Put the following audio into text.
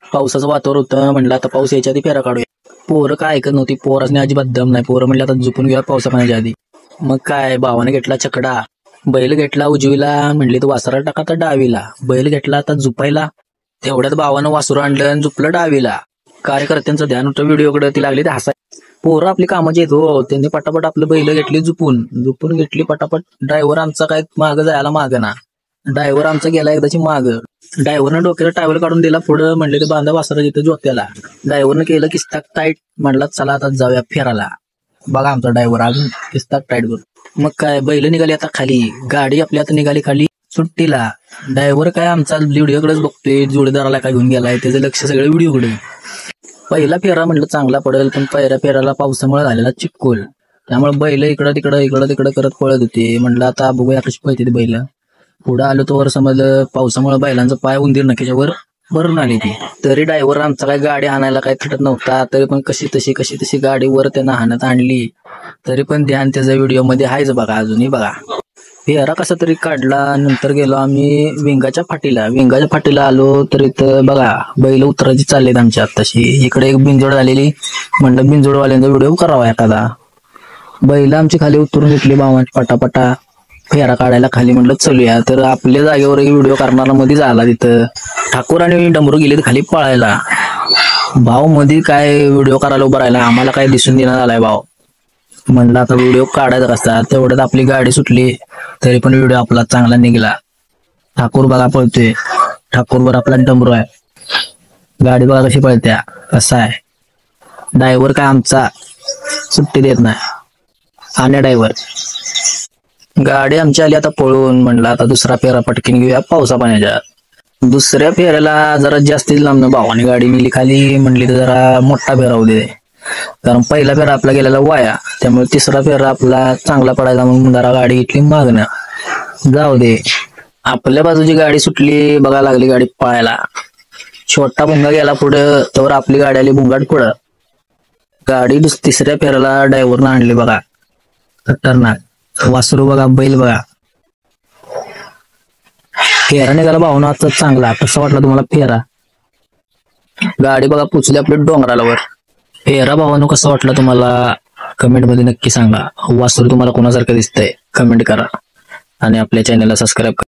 पावसाचं वातावरण होतं, म्हणलं आता पाऊस यायच्या आधी फेरा काढूया. पोरं काय ऐकत नव्हती, पोरासने अजिबात दम नाही. पोरं म्हणलं आता झोपून घेऊया पावसा पाण्याच्या आधी. मग काय भावाने घेतला चकडा, बैल घेतला उजवीला, म्हणली तर वासरा टाका तर डावीला. बैल घेतला आता झुपायला, तेवढ्यात भावानं वासरू आणलं आणि झुपलं डावीला. कार्यकर्त्यांचं ध्यान होतं व्हिडिओकडे, ती लागली ते हसाय. पोरं आपली कामाची येत हो, त्यांनी पटापट आपलं बैल घेतली झुपून घेतली पटापट. ड्रायव्हर आमचा काय मागं जायला माग ना, ड्रायव्हर आमचा गेला एकदाची माग. ड्रायव्हरनं डोक्याला टावेल काढून दिला पुढं, म्हणले ते बांधा वासरा जिथं जोत्याला. ड्रायव्हरनं केलं किस्ताक टाईट, म्हणला चला आता जाऊया फेराला. बघा आमचा ड्रायव्हर अजून किस्ताक टाईट करून. मग काय बैल निघाली आता खाली, गाडी आपली आता निघाली खाली सुट्टीला. ड्रायव्हर काय आमचा व्हिडिओकडेच बघतोय, जोडीदाराला काय घेऊन गेलाय त्याचं लक्ष सगळं व्हिडिओकडे. पहिला फेरा म्हणलं चांगला पडेल, पण पहिल्या फेराला पावसामुळे झालेला चिपकोल, त्यामुळे बैल इकडं तिकडं करत पळत होते. म्हणलं आता बघूया कशी पळते ती बैल. पुढं आलो तो वर समजलं पावसामुळे बैलांचं पाय उंदीर नक्कीच्या वर भरून आली ती. तरी ड्रायव्हर आमचा काय गाडी आणायला काय थटत नव्हता, तरी पण कशी तशी गाडी वर त्यानं हाणत आणली. तरी पण ध्यान त्याच्या व्हिडिओ मध्ये आहेच बघा, अजूनही बघा. फेरा कसा तरी काढला. नंतर गेलो आम्ही विंगाच्या फाटीला आलो तर इथं बघा बैल उतरायची चाललीत आमच्या तशी. इकडे एक बिंजोड झालेली, म्हणलं बिंजोडवाल्यांचा व्हिडिओ करावा एखादा. बैल आमची खाली उतरून घेतली भावांची पटापटा, फेरा काढायला खाली म्हणलं चलूया. तर आपल्या जागेवर एक व्हिडिओ करणारा मध्ये झाला तिथं. ठाकूर आणि डमरू गेले खाली पळायला. भाऊ मध्ये काय व्हिडिओ करायला उभं राहिला, आम्हाला काय दिसून देण्यात आलाय भाऊ. म्हणलं आता व्हिडिओ काढायचा कसा, तेवढ्यात आपली गाडी सुटली. तरी पण व्हिडिओ आपला चांगला निघाला. ठाकूर बघा पळतोय, ठाकूर वर आपला डमरू आहे. गाडी बघा कशी पळत्या, कसा आहे. ड्रायव्हर काय आमचा सुट्टी देत नाही. आणि ड्रायव्हर गाडी आमची आली आता पळून. म्हणलं आता दुसरा फेरा पटकीन घेऊया पावसा पाण्याच्या. दुसऱ्या फेऱ्याला जरा जास्तीच लांबनं भावाने गाडी नेली खाली. म्हणली तर जरा मोठा फेरा होऊ दे, कारण पहिला फेरा आपला गेलेला वाया, त्यामुळे तिसरा फेरा आपला चांगला पडायचा. म्हणून जरा गाडी घेतली मागणं, जाऊ दे. आपल्या बाजूची गाडी सुटली, बघा लागली गाडी पळायला. छोटा भुंगा गेला पुढं, तर आपली गाडी आली भुंगाट पुढं. गाडी तिसऱ्या फेऱ्याला ड्रायव्हरनं आणली बघा, खतरनाक. वासरू बघा, बैल बघा. फेरा निघाला भावना आता चांगला. कसा वाटला तुम्हाला फेरा? गाडी बघा पुचली आपल्या डोंगराला वर. फेरा भावानो कसा वाटला तुम्हाला कमेंट मध्ये नक्की सांगा. वासरू तुम्हाला कोणासारखं दिसतंय कमेंट करा आणि आपल्या चॅनलला सबस्क्राईब करा.